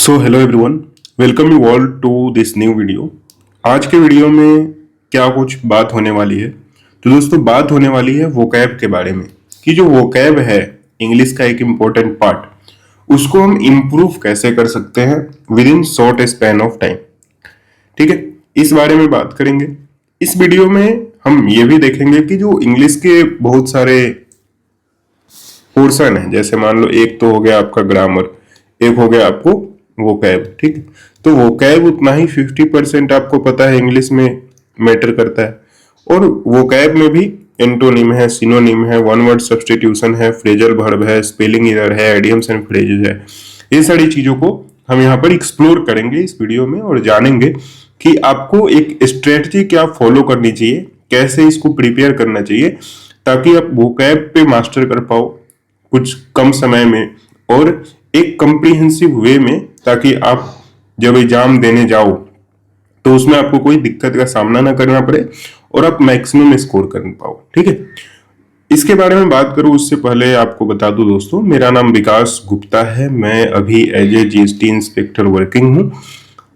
So hello everyone, welcome you all to this new video. आज के video में क्या कुछ बात होने वाली है। तो दोस्तों, बात होने वाली है वोकैब के बारे में कि जो वोकैब है इंग्लिश का एक इम्पोर्टेंट पार्ट, उसको हम इम्प्रूव कैसे कर सकते हैं with in short span of time. ठीक है, इस बारे में बात करेंगे। इस वीडियो में हम ये भी देखेंगे कि जो इंग्लिश के बहुत सारे पोर्शन है, जैसे मान लो एक तो हो गया आपका ग्रामर, एक हो गया आपको वोकैब। ठीक है, तो वोकैब उतना ही 50% आपको पता है इंग्लिश में मैटर करता है, और वोकैब में भी एंटोनिम है, सिनोनिम है, वन वर्ड सब्स्टिट्यूशन है, फ्रेजल वर्ब है, स्पेलिंग एरर है, एडियम्स एंड फ्रेजेस है। ये सारी चीजों को हम यहाँ पर एक्सप्लोर करेंगे इस वीडियो में और जानेंगे कि आपको एक स्ट्रेटजी क्या फॉलो करनी चाहिए, कैसे इसको प्रिपेयर करना चाहिए ताकि आप वोकैब पे मास्टर कर पाओ कुछ कम समय में और एक कम्प्रीहेंसिव वे में, ताकि आप जब एग्जाम देने जाओ तो उसमें आपको कोई दिक्कत का सामना ना करना पड़े और आप मैक्सिमम स्कोर कर पाओ। ठीक है, इसके बारे में बात करूं उससे पहले आपको बता दूं दोस्तों, मेरा नाम विकास गुप्ता है। मैं अभी as a GST inspector working हूं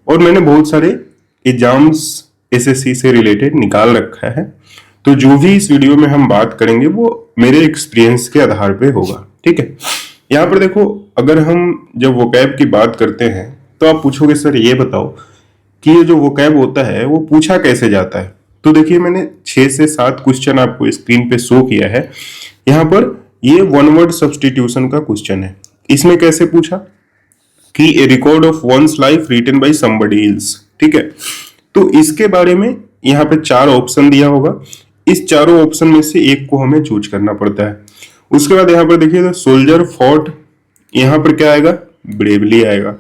और मैंने बहुत सारे एग्जाम्स एसएससी से रिलेटेड निकाल रखा है। तो जो भी इस वीडियो में हम बात करेंगे वो मेरे एक्सपीरियंस के आधार पे होगा। ठीक है, यहाँ पर देखो, अगर हम जब वोकैब की बात करते हैं तो आप पूछोगे सर ये बताओ कि ये जो वोकैब होता है वो पूछा कैसे जाता है। तो देखिए, मैंने 6 से 7 क्वेश्चन आपको स्क्रीन पे शो किया है। यहाँ पर ये वन वर्ड सब्स्टिट्यूशन का क्वेश्चन है। इसमें कैसे पूछा कि a record of one's life written by somebody else. ठीक है, तो इसके बारे में यहाँ पे 4 ऑप्शन दिया होगा। इस चारों ऑप्शन में से एक को हमें चूज करना पड़ता है। उसके बाद यहाँ पर देखिए, सोल्जर फॉट, यहाँ पर क्या आएगा, ब्रेवली आएगा।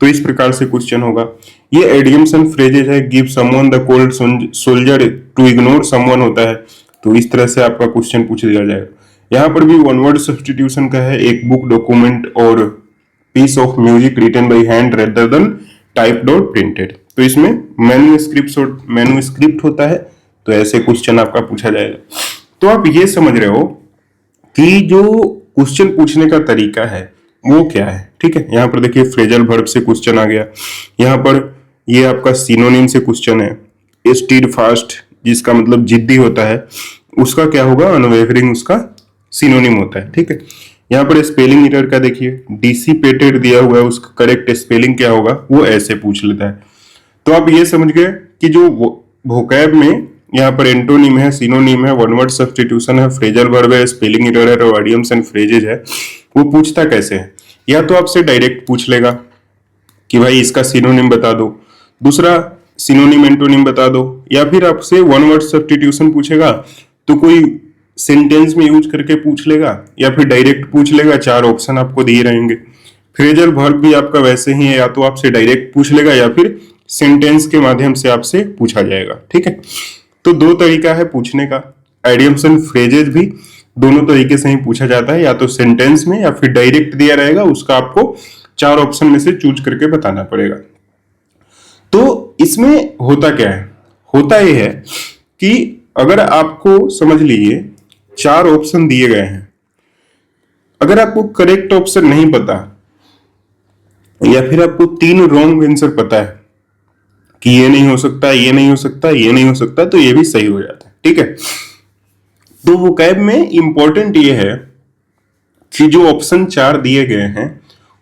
तो इस प्रकार से क्वेश्चन होगा। ये एडियम्स एंड फ्रेजेस है, give someone the cold shoulder to ignore someone होता है। तो इस तरह से आपका क्वेश्चन पूछ दिया जाएगा। यहाँ पर भी वन वर्ड सब्स्टिट्यूशन का है, एक बुक, डॉक्यूमेंट और piece of music written by hand rather than typed और प्रिंटेड। तो इसमें मैन्युस्क्रिप्ट होता है। तो ऐसे क्वेश्चन आपका पूछा जाएगा। तो आप ये समझ रहे हो कि जो क्वेश्चन पूछने का तरीका है वो क्या है। ठीक है, यहाँ पर देखिए फ्रेजल वर्ब से क्वेश्चन आ गया। यहाँ पर ये आपका सिनोनिम से क्वेश्चन है। स्टीड फास्ट, जिसका मतलब जिद्दी होता है, उसका क्या होगा, अनवेवरिंग उसका सिनोनिम होता है। ठीक है, यहाँ पर स्पेलिंग एरर का देखिए, डिसिपेटेड दिया हुआ है, उसका करेक्ट स्पेलिंग क्या होगा वो ऐसे पूछ लेता है। तो आप ये समझ गए कि जो वोकैब में यहाँ पर एंटोनिम है, सिनोनिम है, वन वर्ड सब्स्टिट्यूशन है, फ्रेजल वर्ब है, स्पेलिंग एरर है और एडियम्स एंड फ्रेजेज है, वो पूछता कैसे है। या तो आपसे डायरेक्ट पूछ लेगा कि भाई इसका सिनोनिम बता दो, दूसरा सिनोनिम एंटोनिम बता दो, या फिर आपसे वन वर्ड सब्स्टिट्यूशन पूछेगा तो कोई सेंटेंस में यूज करके पूछ लेगा, या फिर डायरेक्ट पूछ लेगा। 4 ऑप्शन आपको दिए रहेंगे। फ्रेजल वर्ब भी आपका वैसे ही है, या तो आपसे डायरेक्ट पूछ लेगा या फिर सेंटेंस के माध्यम से आपसे पूछा जाएगा। ठीक है, तो 2 तरीका है पूछने का। आइडियम्स एंड फ्रेजेस भी दोनों तरीके से ही पूछा जाता है, या तो सेंटेंस में या फिर डायरेक्ट दिया रहेगा, उसका आपको 4 ऑप्शन में से चूज करके बताना पड़ेगा। तो इसमें होता क्या है, होता यह है कि अगर आपको समझ लीजिए 4 ऑप्शन दिए गए हैं, अगर आपको करेक्ट ऑप्शन नहीं पता या फिर आपको 3 रॉन्ग आंसर पता है कि ये नहीं हो सकता, ये नहीं हो सकता, ये नहीं हो सकता, तो ये भी सही हो जाता है। ठीक है, तो वोकैब में इंपॉर्टेंट ये है कि जो ऑप्शन 4 दिए गए हैं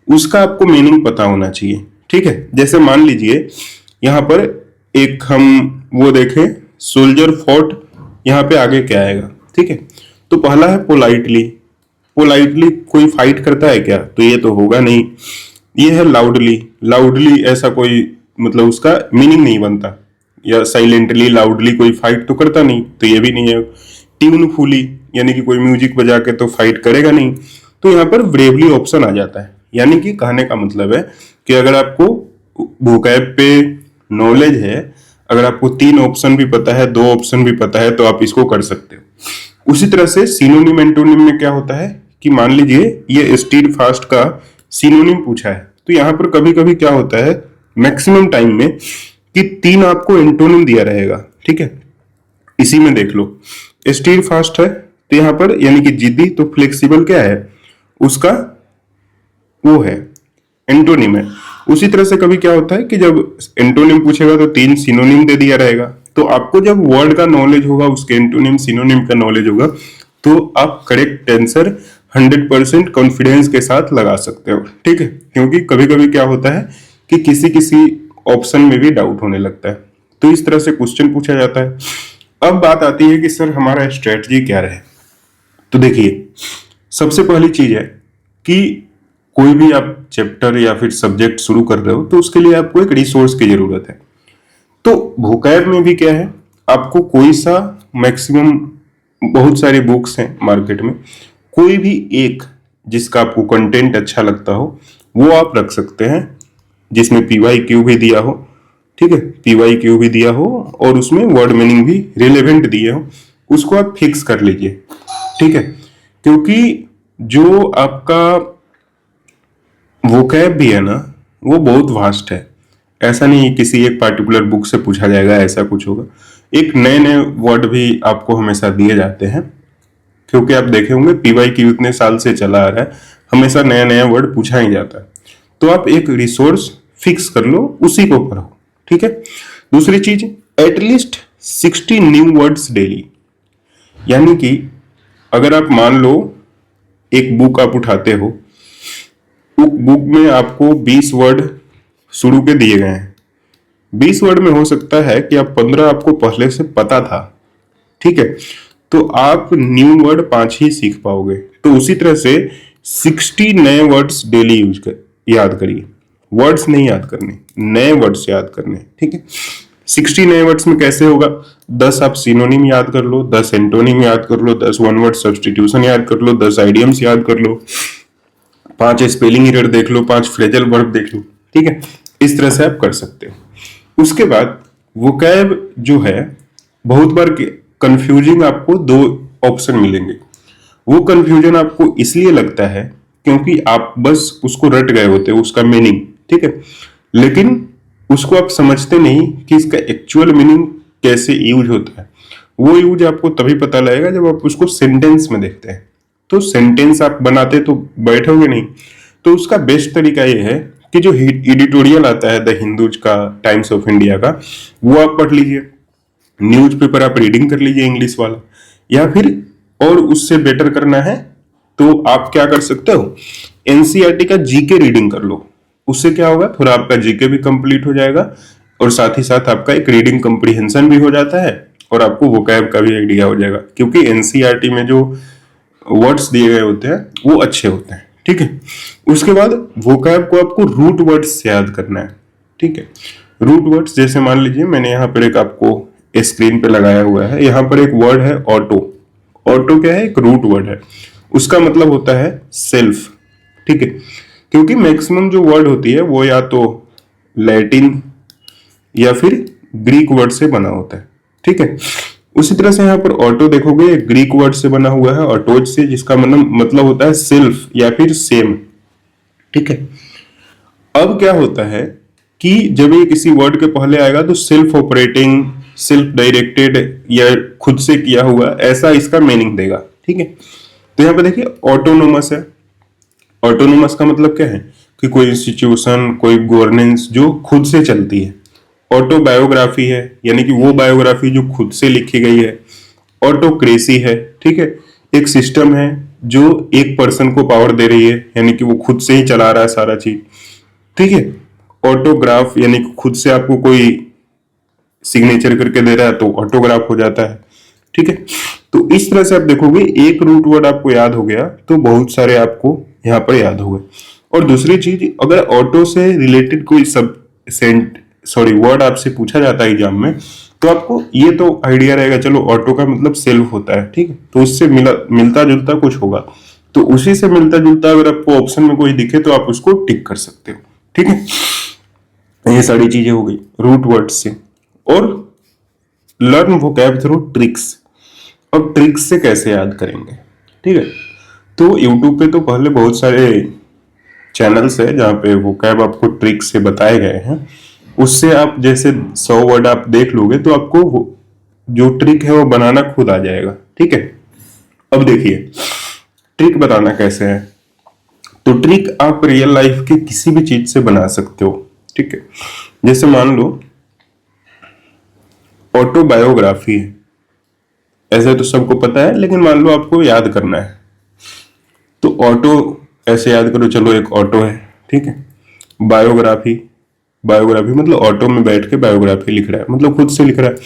उसका आपको मीनिंग पता होना चाहिए। ठीक है, जैसे मान लीजिए यहां पर एक हम वो देखें, सोल्जर फॉट, यहां पे आगे क्या आएगा। ठीक है, तो पहला है पोलाइटली। पोलाइटली कोई फाइट करता है क्या, तो ये तो होगा नहीं। ये है लाउडली। लाउडली ऐसा कोई मतलब उसका मीनिंग नहीं बनता, या साइलेंटली लाउडली कोई फाइट तो करता नहीं, तो ये भी नहीं है। ट्यूनफुली यानी कि कोई म्यूजिक बजा के तो फाइट करेगा नहीं, तो यहाँ पर ब्रेवली ऑप्शन आ जाता है। यानी कि कहने का मतलब है कि अगर आपको वोकैब पे नॉलेज है, अगर आपको 3 ऑप्शन भी पता है, 2 ऑप्शन भी पता है, तो आप इसको कर सकते हो। उसी तरह से सिनोनिम एंटोनिम में क्या होता है कि मान लीजिए ये स्टीड फास्ट का सिनोनिम पूछा है, तो यहाँ पर कभी कभी क्या होता है मैक्सिमम टाइम में कि 3 आपको एंटोनिम दिया रहेगा। ठीक है, इसी में देख लो, स्टीड फास्ट है तो यहाँ पर यानी कि जिद्दी, तो फ्लेक्सिबल क्या है उसका, वो है एंटोनिम है। उसी तरह से कभी क्या होता है कि जब एंटोनिम पूछेगा तो 3 सिनोनिम दे दिया रहेगा, तो आपको जब वर्ड का नॉलेज होगा, उसके एंटोनिम सिनोनिम का नॉलेज होगा, तो आप करेक्ट आंसर 100% कॉन्फिडेंस के साथ लगा सकते हो। ठीक है, क्योंकि कभी कभी क्या होता है कि किसी किसी ऑप्शन में भी डाउट होने लगता है, तो इस तरह से क्वेश्चन पूछा जाता है। अब बात आती है कि सर हमारा स्ट्रेटजी क्या रहे। तो देखिए, सबसे पहली चीज है कि कोई भी आप चैप्टर या फिर सब्जेक्ट शुरू कर रहे हो तो उसके लिए आपको एक रिसोर्स की जरूरत है। तो वोकैब में भी क्या है, आपको कोई सा मैक्सिमम बहुत सारी बुक्स हैं मार्केट में, कोई भी एक जिसका आपको कंटेंट अच्छा लगता हो वो आप रख सकते हैं, जिसमें PYQ भी दिया हो। ठीक है, PYQ भी दिया हो और उसमें वर्ड मीनिंग भी रिलेवेंट दिए हो, उसको आप फिक्स कर लीजिए। ठीक है, क्योंकि जो आपका वोकैब भी है ना, वो बहुत वास्ट है। ऐसा नहीं किसी एक पार्टिकुलर बुक से पूछा जाएगा ऐसा कुछ होगा। एक नए नए वर्ड भी आपको हमेशा दिए जाते हैं, क्योंकि आप देखे होंगे PYQ इतने साल से चला आ रहा है, हमेशा नया नया वर्ड पूछा ही जाता है। तो आप एक रिसोर्स फिक्स कर लो, उसी को पढ़ो। ठीक है, दूसरी चीज, एटलीस्ट 60 न्यू वर्ड्स डेली। यानी कि अगर आप मान लो एक बुक आप उठाते हो, बुक में आपको 20 वर्ड शुरू के दिए गए हैं, 20 वर्ड में हो सकता है कि आप 15 आपको पहले से पता था। ठीक है, तो आप न्यू वर्ड 5 ही सीख पाओगे। तो उसी तरह से 60 नए वर्ड्स डेली याद करिए। वर्ड्स नहीं याद करने, नए वर्ड्स याद करने। ठीक है, 60 नए वर्ड्स में कैसे होगा, 10 आप सिनोनिम याद कर लो, 10 एंटोनिम याद कर लो, 10 वन वर्ड सब्स्टिट्यूशन याद कर लो, 10 आइडियम्स याद कर लो, 5 स्पेलिंग एरर देख लो, 5 फ्रेजल वर्ब देख लो। ठीक है, इस तरह से आप कर सकते हो। उसके बाद वोकैब जो है, बहुत बार कंफ्यूजिंग आपको 2 ऑप्शन मिलेंगे। वो कंफ्यूजन आपको इसलिए लगता है क्योंकि आप बस उसको रट गए होते हो, उसका मीनिंग। ठीक है, लेकिन उसको आप समझते नहीं कि इसका एक्चुअल मीनिंग कैसे यूज होता है। वो यूज आपको तभी पता लगेगा जब आप उसको सेंटेंस में देखते हैं। तो सेंटेंस आप बनाते तो बैठोगे नहीं। तो उसका बेस्ट तरीका ये है कि जो एडिटोरियल आता है द हिंदूज का, टाइम्स ऑफ इंडिया का, वो आप पढ़ लीजिए। न्यूज़पेपर आप रीडिंग कर लीजिए इंग्लिश वाला, या फिर और उससे बेटर करना है तो आप क्या कर सकते हो, एनसीईआरटी का जीके रीडिंग कर लो। उससे क्या होगा, थोड़ा आपका जीके भी कंप्लीट हो जाएगा और साथ ही साथ आपका एक रीडिंग कंप्रीहेंशन भी हो जाता है और आपको वोकैब का भी आइडिया हो जाएगा, क्योंकि एनसीईआरटी में जो वर्ड्स दिए गए होते हैं वो अच्छे होते हैं। ठीक है, उसके बाद वोकैब को आपको रूट वर्ड्स याद करना है। ठीक है, रूट वर्ड्स जैसे मान लीजिए मैंने यहाँ पर एक आपको स्क्रीन पे लगाया हुआ है, यहाँ पर एक वर्ड है ऑटो। ऑटो क्या है, एक रूट वर्ड है, उसका मतलब होता है सेल्फ। ठीक है, क्योंकि मैक्सिमम जो वर्ड होती है वो या तो लैटिन या फिर ग्रीक वर्ड से बना होता है। ठीक है, उसी तरह से यहाँ पर ऑटो देखोगे ग्रीक वर्ड से बना हुआ है, ऑटोज से, जिसका मतलब होता है सेल्फ या फिर सेम। ठीक है, अब क्या होता है कि जब ये किसी वर्ड के पहले आएगा तो सेल्फ ऑपरेटिंग, सेल्फ डायरेक्टेड या खुद से किया हुआ, ऐसा इसका मीनिंग देगा। ठीक है, तो यहाँ पे देखिए ऑटोनोमस है। ऑटोनोमस का मतलब क्या है कि कोई इंस्टीट्यूशन, कोई गवर्नेंस जो खुद से चलती है। ऑटोबायोग्राफी है, यानी कि वो बायोग्राफी जो खुद से लिखी गई है। ऑटोक्रेसी है, ठीक है, एक सिस्टम है जो एक पर्सन को पावर दे रही है, यानी कि वो खुद से ही चला रहा है सारा चीज। ठीक है, ऑटोग्राफ यानी कि खुद से आपको कोई सिग्नेचर करके दे रहा है तो ऑटोग्राफ हो जाता है। ठीक है, तो इस तरह से आप देखोगे एक रूट वर्ड आपको याद हो गया तो बहुत सारे आपको यहाँ पर याद हो गए। और दूसरी चीज, अगर ऑटो से रिलेटेड कोई सब वर्ड आपसे पूछा जाता है एग्जाम में, तो आपको ये तो आइडिया रहेगा, चलो ऑटो का मतलब सेल्फ होता है। ठीक है, तो उससे मिलता जुलता कुछ होगा, तो उसी से मिलता जुलता अगर आपको ऑप्शन में कोई दिखे तो आप उसको टिक कर सकते हो। ठीक है, ये सारी चीजें हो गई रूट वर्ड से। और लर्न वोकैब थ्रू ट्रिक्स। अब ट्रिक्स से कैसे याद करेंगे, ठीक है, तो यूट्यूब पे तो पहले बहुत सारे चैनल्स है जहाँ पे वोकैब आपको ट्रिक से बताए गए हैं। उससे आप जैसे 100 वर्ड आप देख लोगे तो आपको जो ट्रिक है वो बनाना खुद आ जाएगा। ठीक है, अब देखिए ट्रिक बताना कैसे है। तो ट्रिक आप रियल लाइफ के किसी भी चीज से बना सकते हो, ठीक है। जैसे मान लो ऑटोबायोग्राफी है, ऐसे तो सबको पता है, लेकिन मान लो आपको याद करना है, तो ऑटो ऐसे याद करो, चलो एक ऑटो है, ठीक है। बायोग्राफी, बायोग्राफी मतलब ऑटो में बैठ के बायोग्राफी लिख रहा है, मतलब खुद से लिख रहा है,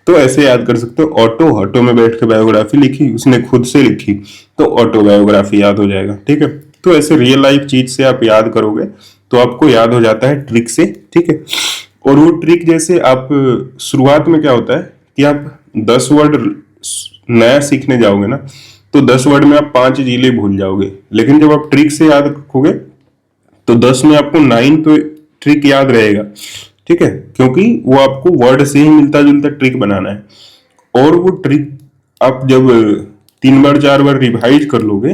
तो ऐसे याद कर सकते हो, ऑटो, ऑटो में बैठ के बायोग्राफी लिखी, उसने खुद से लिखी, तो ऑटो बायोग्राफी याद हो जाएगा, ठीक है। तो ऐसे रियल लाइफ चीज से आप याद करोगे तो आपको याद हो जाता है ट्रिक से, ठीक है। और वो ट्रिक जैसे आप शुरुआत में क्या होता है कि आप 10 वर्ड नया सीखने जाओगे ना, तो 10 वर्ड में आप 5 जिले भूल जाओगे, लेकिन जब आप ट्रिक से याद रखोगे तो 10 में आपको 9 तो ट्रिक याद रहेगा, ठीक है, क्योंकि वो आपको वर्ड से ही मिलता जुलता ट्रिक बनाना है। और वो ट्रिक आप जब 3 बार 4 बार रिवाइज कर लोगे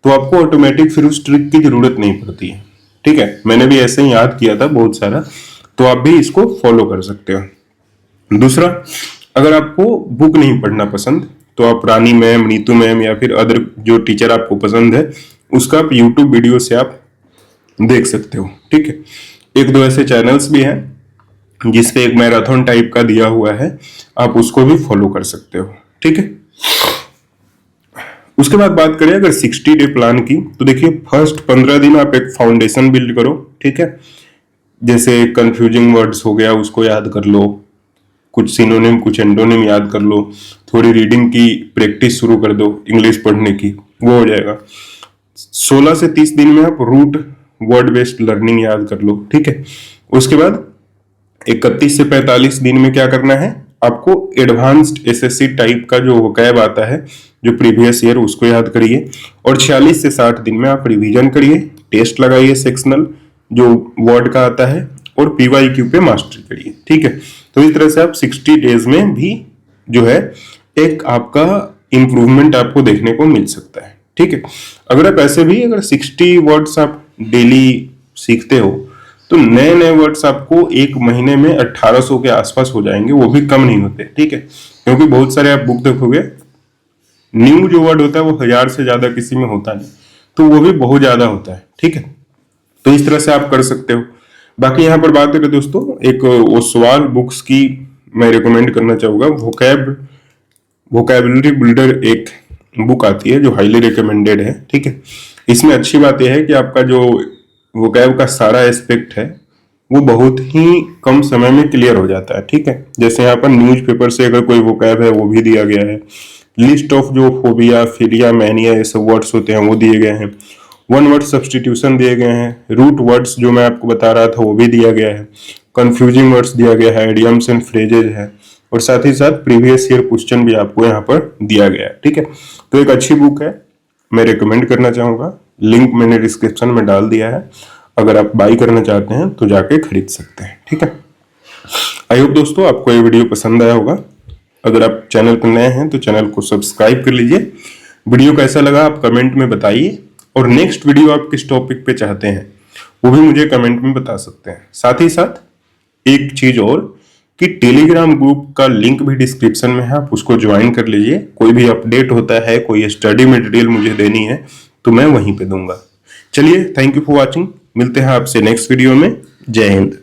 तो आपको ऑटोमेटिक फिर उस ट्रिक की जरूरत नहीं पड़ती है, ठीक है। मैंने भी ऐसे ही याद किया था बहुत सारा, तो आप भी इसको फॉलो कर सकते हो। दूसरा, अगर आपको बुक नहीं पढ़ना पसंद तो आप रानी मैम, नीतू मैम या फिर अदर जो टीचर आपको पसंद है उसका आप यूट्यूब वीडियो से आप देख सकते हो, ठीक है। एक दो ऐसे चैनल्स भी हैं जिसपे एक मैराथन टाइप का दिया हुआ है, आप उसको भी फॉलो कर सकते हो, ठीक है। उसके बाद बात करें अगर 60 डे प्लान की, तो देखिए फर्स्ट 15 दिन आप एक फाउंडेशन बिल्ड करो, ठीक है। जैसे कंफ्यूजिंग वर्ड्स हो गया उसको याद कर लो, कुछ सिनोनिम कुछ एंटोनिम याद कर लो, थोड़ी रीडिंग की प्रैक्टिस शुरू कर दो इंग्लिश पढ़ने की, वो हो जाएगा। 16 से 30 दिन में आप रूट वर्ड बेस्ड लर्निंग याद कर लो, ठीक है। उसके बाद 31 से 45 दिन में क्या करना है, आपको एडवांस्ड एसएससी टाइप का जो वोकैब आता है जो प्रीवियस ईयर, उसको याद करिए। और 46 से 60 दिन में आप रिवीजन करिए, टेस्ट लगाइए सेक्शनल जो वर्ड का आता है, और पीवाईक्यू पे मास्टरी करिए, ठीक है। तो इस तरह से आप 60 डेज में भी जो है एक आपका इंप्रूवमेंट आपको देखने को मिल सकता है, ठीक है। अगर आप ऐसे भी अगर 60 वर्ड्स आप डेली सीखते हो तो नए नए वर्ड्स आपको एक महीने में 1800 के आसपास हो जाएंगे, वो भी कम नहीं होते, ठीक है। क्योंकि बहुत सारे आप बुक देखोगे न्यू जो वर्ड होता है वो 1000 से ज्यादा किसी में होता नहीं, तो वो भी बहुत ज्यादा होता है, ठीक है। तो इस तरह से आप कर सकते हो। बाकी यहाँ पर बात करें दोस्तों, एक ओसवाल बुक्स की मैं रिकमेंड करना चाहूंगा, वोकैबुलरी बिल्डर एक बुक आती है जो हाईली रिकमेंडेड है, ठीक है। इसमें अच्छी बात यह है कि आपका जो वोकैब का सारा एस्पेक्ट है वो बहुत ही कम समय में क्लियर हो जाता है, ठीक है। जैसे यहाँ पर न्यूज़पेपर से अगर कोई वोकैब है वो भी दिया गया है, लिस्ट ऑफ जो फोबिया, फिलिया, मैनिया ये सब वर्ड्स होते हैं वो दिए गए हैं, वन वर्ड सब्सटीट्यूशन दिए गए हैं, रूट वर्ड्स जो मैं आपको बता रहा था वो भी दिया गया है, कंफ्यूजिंग वर्ड्स दिया गया है, इडियम्स एंड फ्रेजेज है, और साथ ही साथ प्रीवियस ईयर क्वेश्चन भी आपको यहाँ पर दिया गया है, ठीक है। तो एक अच्छी बुक है, मैं रिकमेंड करना चाहूंगा, लिंक मैंने डिस्क्रिप्शन में डाल दिया है, अगर आप बाई करना चाहते हैं तो जाके खरीद सकते हैं, ठीक है। आई होप दोस्तों आपको ये वीडियो पसंद आया होगा। अगर आप चैनल पर नए हैं तो चैनल को सब्सक्राइब कर लीजिए। वीडियो कैसा लगा आप कमेंट में बताइए, और नेक्स्ट वीडियो आप किस टॉपिक पे चाहते हैं वो भी मुझे कमेंट में बता सकते हैं। साथ ही साथ एक चीज और कि टेलीग्राम ग्रुप का लिंक भी डिस्क्रिप्शन में है, आप उसको ज्वाइन कर लीजिए। कोई भी अपडेट होता है, कोई स्टडी मटेरियल मुझे देनी है तो मैं वहीं पे दूंगा। चलिए, थैंक यू फॉर वॉचिंग, मिलते हैं आपसे नेक्स्ट वीडियो में। जय हिंद।